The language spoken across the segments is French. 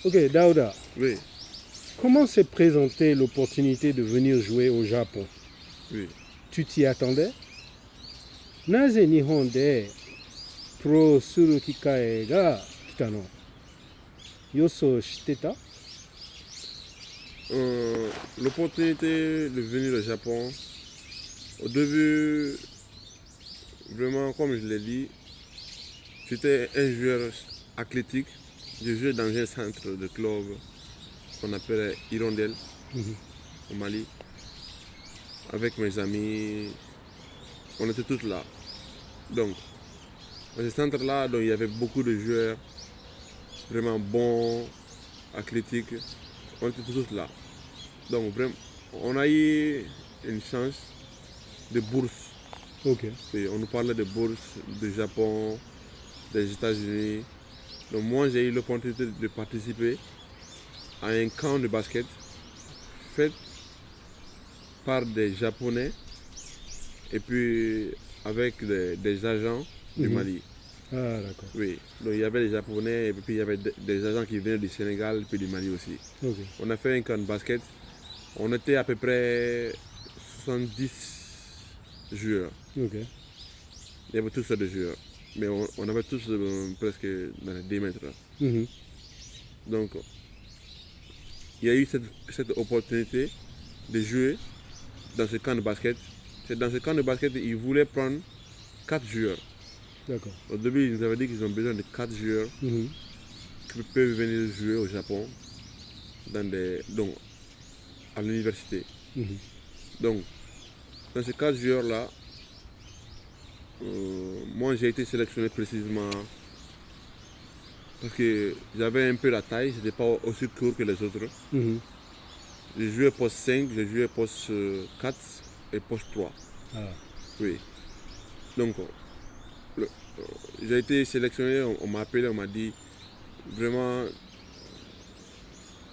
Ok, Daouda, Oui, comment s'est présentée l'opportunité de venir jouer au Japon? oui. Tu t'y attendais? なぜ日本でプロする機会が来たの？予想してた？ L'opportunité de venir au Japon, au début, vraiment, comme je l'ai dit, j'étais un joueur athlétique. Je jouais dans un centre de club qu'on appelle Hirondelle au Mali. Avec mes amis, on était tous là. Donc, dans ce centre-là, donc, il y avait beaucoup de joueurs vraiment bons, athlétiques. On était tous là. Donc, vraiment, on a eu une chance de bourse. Ok. Et on nous parlait de bourse du Japon, des États-Unis. Donc, moi, j'ai eu l'opportunité de participer à un camp de basket fait par des Japonais et puis avec des agents du Mali. Ah, d'accord. Oui, donc il y avait des Japonais et puis il y avait des agents qui venaient du Sénégal et puis du Mali aussi. Ok. On a fait un camp de basket. On était à peu près 70 joueurs. Ok. Il y avait tous sortes de joueurs. Mais on avait tous presque dans les 10 mètres. Mhm. Donc il y a eu cette opportunité de jouer dans ce camp de basket. C'est dans ce camp de basket, ils voulaient prendre 4 joueurs. D'accord. Au début, ils nous avaient dit qu'ils ont besoin de 4 joueurs Mhm. qui peuvent venir jouer au Japon donc, à l'université. Mhm. Donc, dans ces 4 joueurs-là, moi j'ai été sélectionné précisément parce que j'avais un peu la taille, c'était pas aussi court que les autres. Mhm. J'ai joué poste 5, j'ai joué poste 4 et poste 3. Ah. Oui. Donc, j'ai été sélectionné, on m'a appelé, on m'a dit vraiment,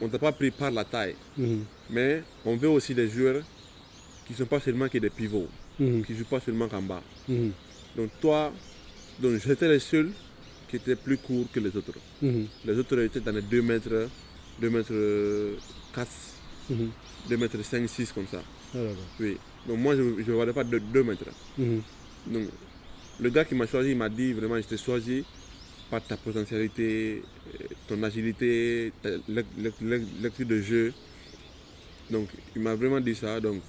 on ne t'a pas pris par la taille, Mhm. mais on veut aussi des joueurs qui ne sont pas seulement que des pivots, Mhm. qui ne jouent pas seulement qu'en bas. Mhm. Donc toi, donc j'étais le seul qui était plus court que les autres. Mhm. Les autres étaient dans les 2 mètres, 2 mètres 4, Mhm. 2 mètres 5, 6 comme ça. Ah, d'accord. Oui. Donc moi je ne valais pas 2 mètres. Mhm. Donc le gars qui m'a choisi, il m'a dit vraiment je t'ai choisi par ta potentialité, ton agilité, ta lecture de jeu. Donc il m'a vraiment dit ça. Donc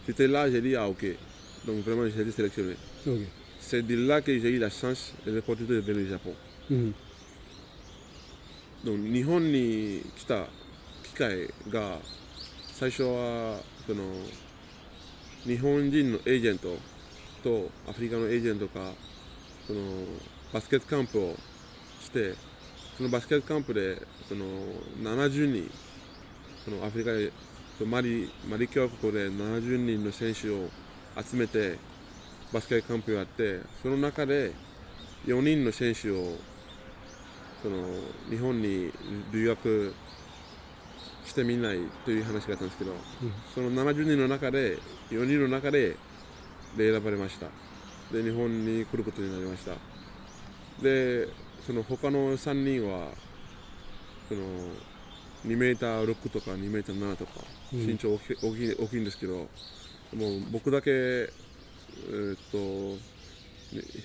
c'était là, j'ai dit ah ok. Donc vraiment j'ai été sélectionné. Ok. C'est de là que j'ai eu la chance et l'opportunité de venir au Japon. Mhm. Donc 日本に来た機会が最初はその日本人のエージェントとアフリカのエージェントがそのバスケットキャンプをしてそのバスケットキャンプでその70人そのアフリカでマリ共和国で70人の選手を集めてバスケットキャンプをやってその中で4人の選手をその日本に留学してみないという話があったんですけど、その70人の中で4人の中で選ばれました。で日本に来ることになりました。でその他の3人はその2メーター6とか2メーター7とか身長大きいんですけど、もう僕だけ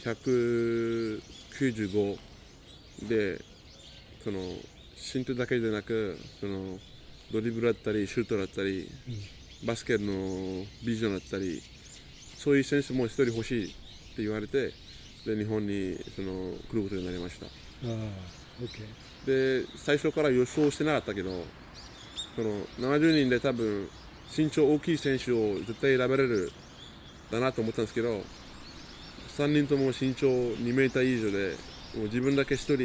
195でその身長だけじゃなくそのドリブルだったりシュートだったり、バスケのビジョンだったりそういう選手も一人欲しいって言われてで日本にその来ることになりました。ああ、OK。で最初から予想してなかったけどその70人で多分身長大きい選手を絶対選べれるだなと思ったんですけど3人とも身長2メーター以上でもう自分だけ1人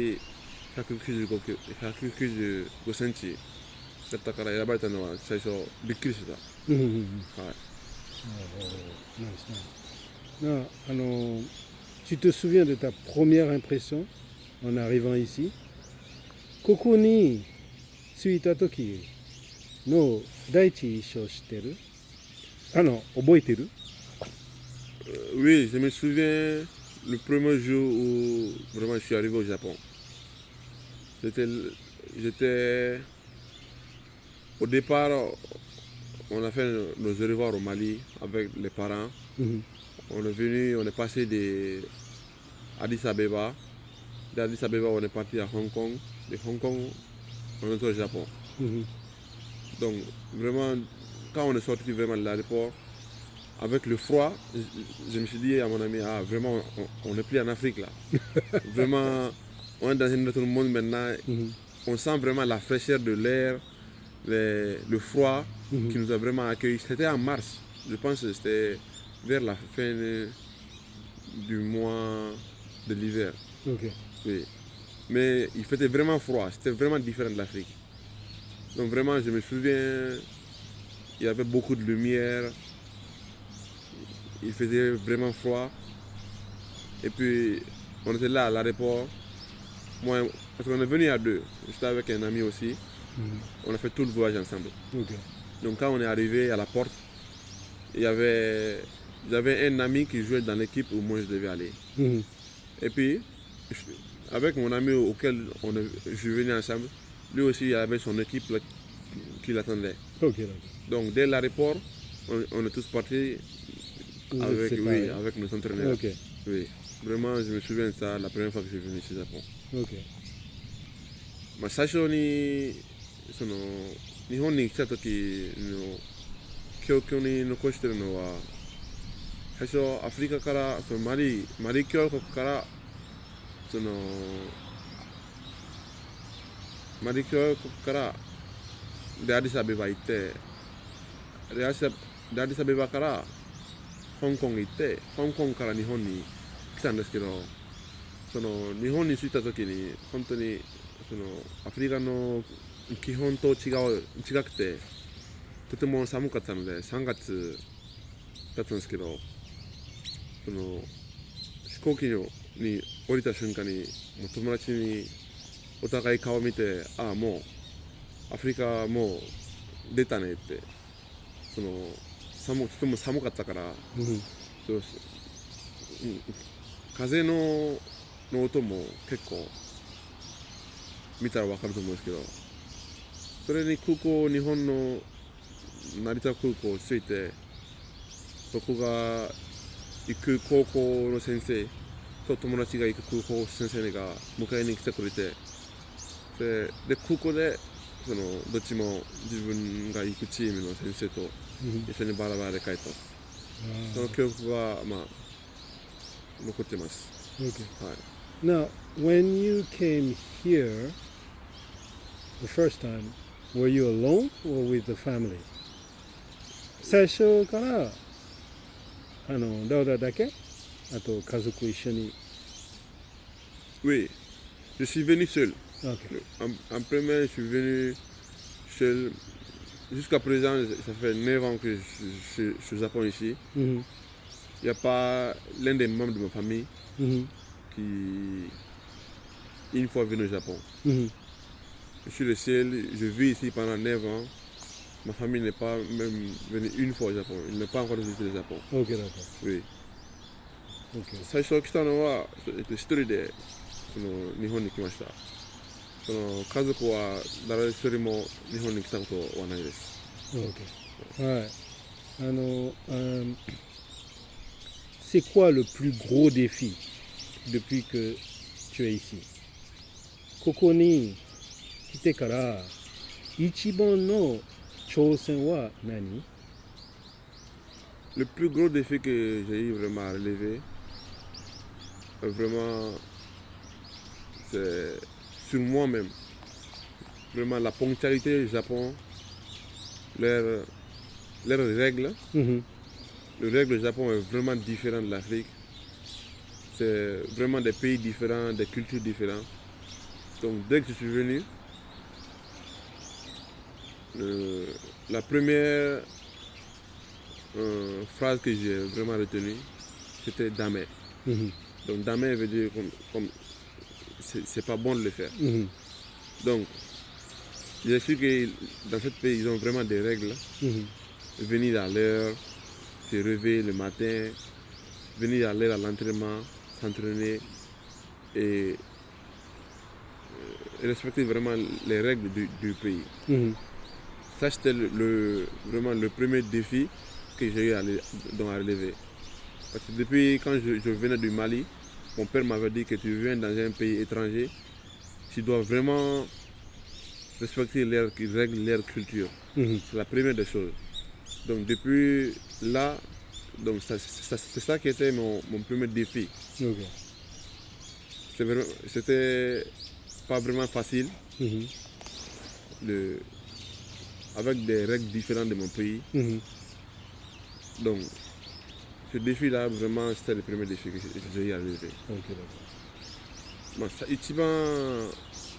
195センチだったから選ばれたのは最初びっくりしてた。うんうんうん。はい。ナイスナイス。Tu te souviens de ta première impression en arrivant ici? ここに着いた時の第一印象知ってる？覚えてる？ Oui, je me souviens le premier jour où vraiment je suis arrivé au Japon. C'était j'étais. Au départ, on a fait nos au revoir au Mali avec les parents. Mhm. On est venu, on est passé de Addis Abeba. D'Addis Abeba, on est parti à Hong Kong. De Hong Kong, on est au Japon. Mhm. Donc, vraiment, quand on est sorti vraiment de l'aéroport, avec le froid, je me suis dit à mon ami, ah, vraiment, on n'est plus en Afrique là. Vraiment, on est dans un autre monde maintenant. Mhm. On sent vraiment la fraîcheur de l'air, le froid Mhm. qui nous a vraiment accueillis. C'était en mars, je pense que c'était vers la fin du mois de l'hiver. Ok. Oui. Mais il faisait vraiment froid, c'était vraiment différent de l'Afrique. Donc vraiment, je me souviens, il y avait beaucoup de lumière, il faisait vraiment froid. Et puis, on était là à l'aéroport. Moi, parce qu'on est venu à deux, j'étais avec un ami aussi. Mhm. On a fait tout le voyage ensemble. Ok. Donc quand on est arrivé à la porte, j'avais un ami qui jouait dans l'équipe où moi je devais aller. Mhm. Et puis, avec mon ami auquel je suis venu ensemble, lui aussi il avait son équipe là, qui l'attendait. Ok, d'accord. Donc dès l'aéroport, on est tous partis Vous êtes avec, séparés. oui, avec nos entraîneurs. Ok. Oui. Vraiment, je me souviens de ça la première fois que je suis venu ici au Japon. Ok. まあ、最初にその日本に来た時の記憶に残してるのは最初アフリカからそのマリ共和国からそのマリ共和国からでアディスアベバ行ってでアディスアベバから香港行って香港から日本に来たんですけどその日本に着いた時に本当にそのアフリカの基本と違くてとても寒かったので3月だったんですけどその飛行機に降りた瞬間にもう友達にお互い顔見てああもうアフリカもう出たねってそのとても寒かったから、Mhm. そう風の音も結構見たら分かると思うんですけどそれに日本の成田空港を着いて僕が行く高校の先生と友達が行く空港先生が迎えに来てくれてで空港でそのどっちも自分が行くチームの先生と Mhm. 一緒にバラバラで帰ったその記憶がまあ残ってます。 Okay. はい Now, when you came here the first time, were you alone or with the family? 最初からラウラだけあと家族一緒に Oui, je suis venu seul. OK. En premier, je suis venu seul. Jusqu'à présent, ça fait 9 ans que je suis au Japon ici. Mhm. Il n'y a pas l'un des membres de ma famille Mhm. qui, une fois venu au Japon. Mhm. Je suis le seul, je vis ici pendant 9 ans. Ma famille n'est pas même venue une fois au Japon. Il n'est pas encore visité le Japon. OK だと Oui. OK 最初来たのは一人でその日本に来ました。その家族は誰一人も日本に来たことはないです。 OK はいc'est quoi le plus gros défi depuis que tu es ici ここに来てから一番の挑戦は何 Le plus gros défi que j'ai eu vraiment à relever, vraiment, c'est sur moi-même. Vraiment, la ponctualité du Japon, leurs règles. Mhm. Les règles du Japon est vraiment différent de l'Afrique. C'est vraiment des pays différents, des cultures différentes. Donc, dès que je suis venu, la première phrase que j'ai vraiment retenue, c'était dame. Mhm. Donc dame veut dire comme c'est pas bon de le faire. Mhm. Donc j'ai su que dans ce pays ils ont vraiment des règles. Mhm. Venir à l'heure, se réveiller le matin, venir à l'heure à l'entraînement, s'entraîner et respecter vraiment les règles du pays. Ça, c'était vraiment le premier défi que j'ai eu à relever. Parce que depuis quand je venais du Mali, mon père m'avait dit que tu viens dans un pays étranger, tu dois vraiment respecter leurs règles, leur culture. C'est la première des choses. Donc depuis là, donc c'est ça qui était mon premier défi. C'était pas vraiment facile, avec des règles différentes de mon pays. Donc ce défi-là, vraiment, c'était le premier défi que j'ai eu à relever. Ichiban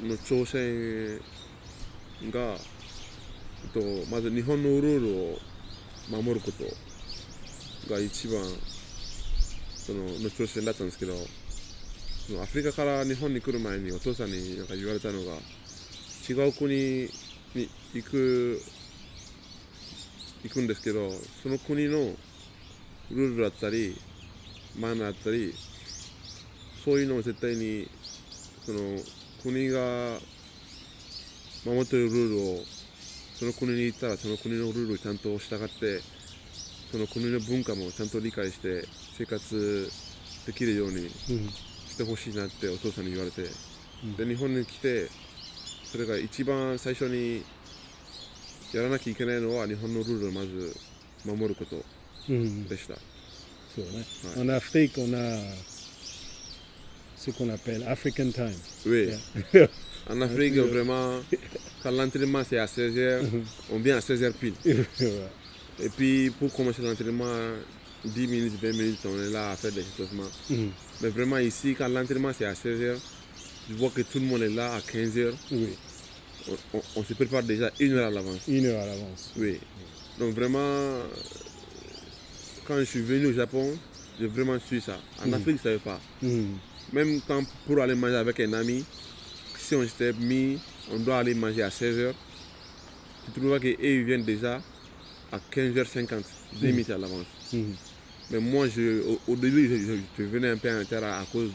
no chousen ga, mazu Nihon noルールを守ることが一番の挑戦だったんですけど、アフリカから日本に来る前にお父さんになんか言われたのが、違う国に行くんですけど、その国のルールだったりマナーだったり、そういうのを絶対にその国が守っているルールをその国に行ったらその国のルールをちゃんと従って、その国の文化もちゃんと理解して生活できるようにしてほしいなってお父さんに言われて、で日本に来て、それが一番最初にやらなきゃいけないのは日本のルールをまず守ることでした。En Afrique, on a ce qu'on appelle African time. Oui. En Afrique, vraiment, quand l'entraînement c'est à 16h, on vient à 16h pile. Et puis pour commencer l'entraînement, 10 minutes, 20 minutes, on est là à faire des échauffements. Mais vraiment ici, quand l'entraînement c'est à 16h, je vois que tout le monde est là à 15h. On se prépare déjà 1 heure à l'avance. 1 heure à l'avance. Oui. Donc vraiment, quand je suis venu au Japon, j'ai vraiment su ça. En Afrique, je ne savais pas. Même quand pour aller manger avec un ami, si on s'était mis, on doit aller manger à 16h, tu trouves qu'eux ils viennent déjà à 15h50, 10 minutes à l'avance. Mais moi, au début, je venais un peu en retard à cause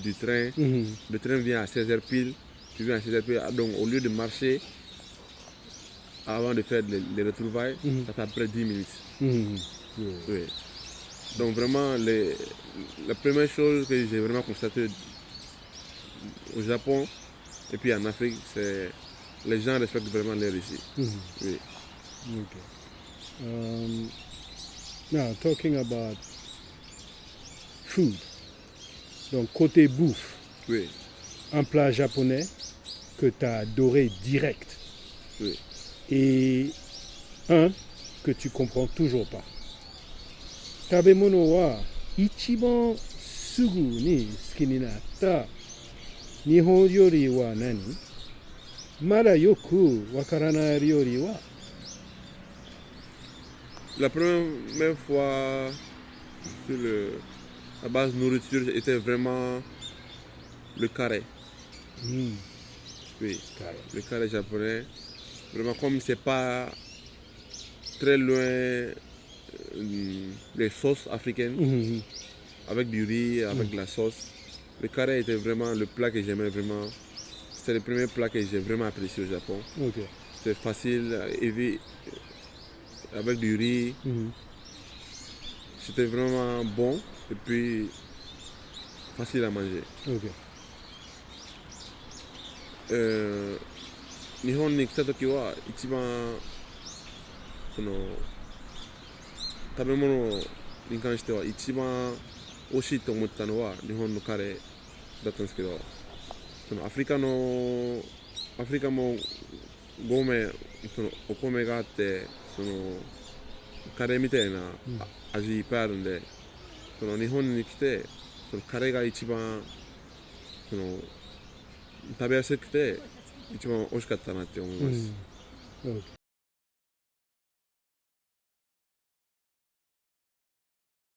du train. Le train vient à 16h pile, tu viens à 16h pile. Donc au lieu de marcher avant de faire les retrouvailles, ça fait après 10 minutes. Oui. Donc vraiment, la première chose que j'ai vraiment constatée au Japon et puis en Afrique, c'est les gens respectent vraiment l'air ici. Oui. Now, talking about food. Donc, côté bouffe, Oui. un plat japonais que tu as adoré direct. Oui. Et un que tu comprends toujours pas. Tabemono wa ichiban sugu ni suki ni natta Nihon ryori wa nani? Mada yoku wakaranai ryori wa? La première fois sur la base nourriture était vraiment le carré. Oui, le carré japonais. Vraiment comme c'est pas très loin les sauces africaines, avec du riz, avec de la sauce. Le carré était vraiment le plat que j'aimais vraiment. C'était le premier plat que j'ai vraiment apprécié au Japon. C'était facile, avec du riz. C'était vraiment bon et puis facile à manger. 日本に来た時は一番その食べ物に関しては一番美味しいと思ったのは日本のカレーだったんですけど、そのアフリカもそのお米があって、そのカレーみたいな味いっぱいあるんで、その日本に来てそのカレーが一番その食べやすくて一番美味しかったなって思います。